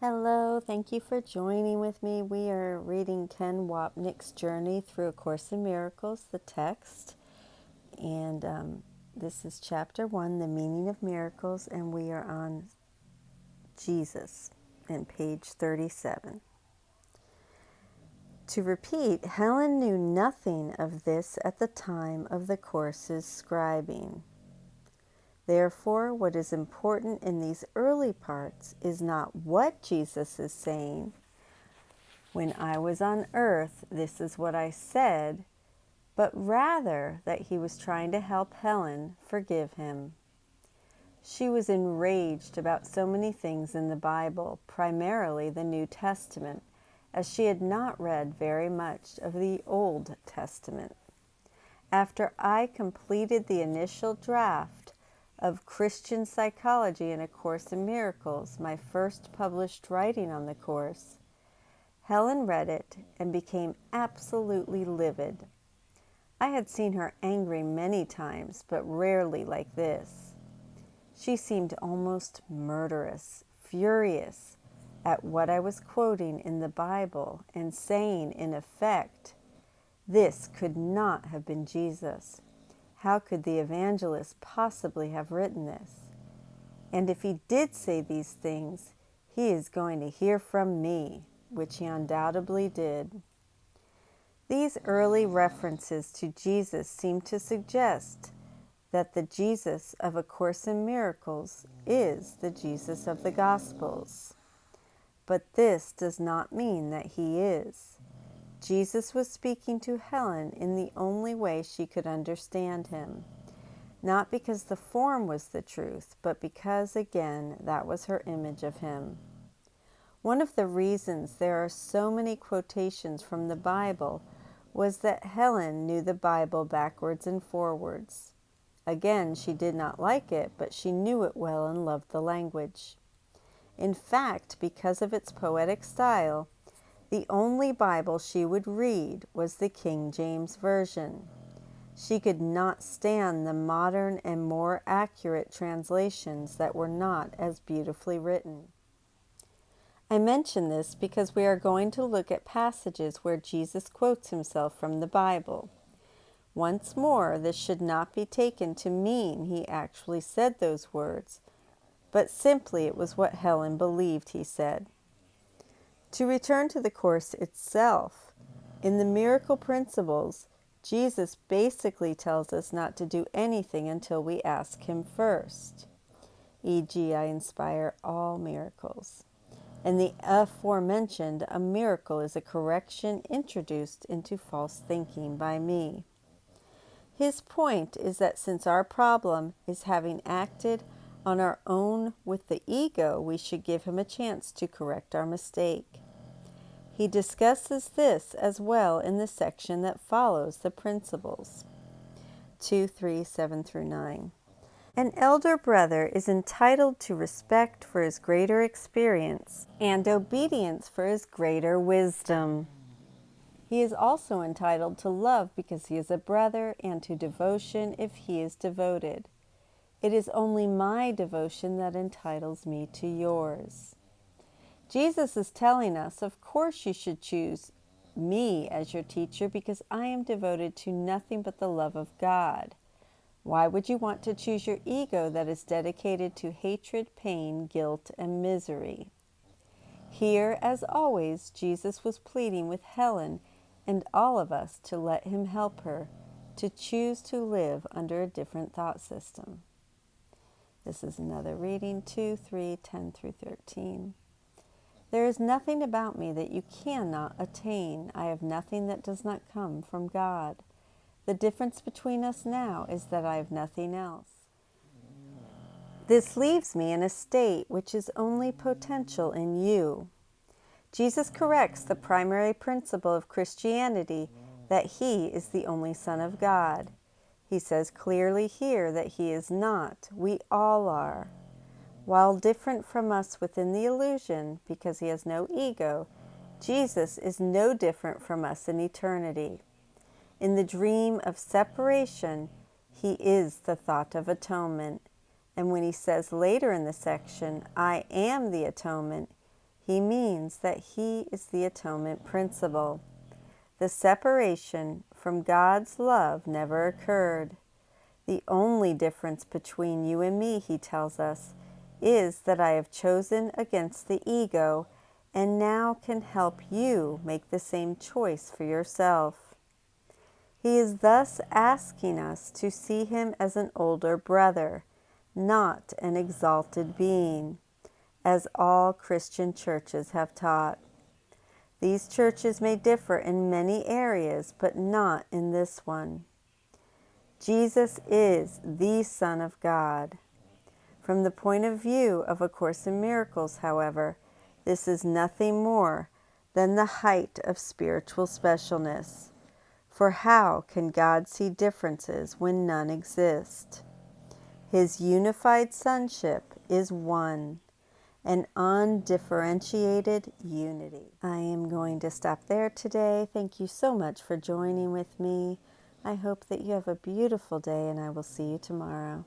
Hello, thank you for joining with me. We are reading Ken Wapnick's Journey Through A Course in Miracles, the text. And this is chapter 1, The Meaning of Miracles, and we are on Jesus and page 37. To repeat, Helen knew nothing of this at the time of the Course's scribing. Therefore, what is important in these early parts is not what Jesus is saying. When I was on earth, this is what I said, but rather that he was trying to help Helen forgive him. She was enraged about so many things in the Bible, primarily the New Testament, as she had not read very much of the Old Testament. After I completed the initial draft of Christian Psychology in A Course in Miracles, my first published writing on the Course, Helen read it and became absolutely livid. I had seen her angry many times, but rarely like this. She seemed almost murderous, furious at what I was quoting in the Bible and saying, in effect, this could not have been Jesus. How could the evangelist possibly have written this? And if he did say these things, he is going to hear from me, which he undoubtedly did. These early references to Jesus seem to suggest that the Jesus of A Course in Miracles is the Jesus of the Gospels. But this does not mean that he is. Jesus was speaking to Helen in the only way she could understand him, not because the form was the truth, but because, again, that was her image of him. One of the reasons there are so many quotations from the Bible was that Helen knew the Bible backwards and forwards. Again, she did not like it, but she knew it well and loved the language. In fact, because of its poetic style, the only Bible she would read was the King James Version. She could not stand the modern and more accurate translations that were not as beautifully written. I mention this because we are going to look at passages where Jesus quotes himself from the Bible. Once more, this should not be taken to mean he actually said those words, but simply it was what Helen believed he said. To return to the Course itself, in the Miracle Principles, Jesus basically tells us not to do anything until we ask him first, e.g., I inspire all miracles. And the aforementioned, a miracle is a correction introduced into false thinking by me. His point is that since our problem is having acted on our own with the ego, we should give him a chance to correct our mistake. He discusses this as well in the section that follows the principles. 2, 3, 7 through 9. An elder brother is entitled to respect for his greater experience and obedience for his greater wisdom. He is also entitled to love because he is a brother, and to devotion if he is devoted. It is only my devotion that entitles me to yours. Jesus is telling us, of course you should choose me as your teacher because I am devoted to nothing but the love of God. Why would you want to choose your ego that is dedicated to hatred, pain, guilt, and misery? Here, as always, Jesus was pleading with Helen and all of us to let him help her to choose to live under a different thought system. This is another reading, 2, 3, 10 through 13. There is nothing about me that you cannot attain. I have nothing that does not come from God. The difference between us now is that I have nothing else. This leaves me in a state which is only potential in you. Jesus corrects the primary principle of Christianity, that he is the only Son of God. He says clearly here that he is not. We all are. While different from us within the illusion, because he has no ego, Jesus is no different from us in eternity. In the dream of separation, he is the thought of atonement. And when he says later in the section, I am the atonement, He means that He is the atonement principle. The separation from God's love never occurred. The only difference between you and me, He tells us, is that I have chosen against the ego and now can help you make the same choice for yourself. He is thus asking us to see Him as an older brother, not an exalted being, as all Christian churches have taught. These churches may differ in many areas, but not in this one. Jesus is the Son of God. From the point of view of A Course in Miracles, however, this is nothing more than the height of spiritual specialness. For how can God see differences when none exist? His unified sonship is one, an undifferentiated unity. I am going to stop there today. Thank you so much for joining with me. I hope that you have a beautiful day, and I will see you tomorrow.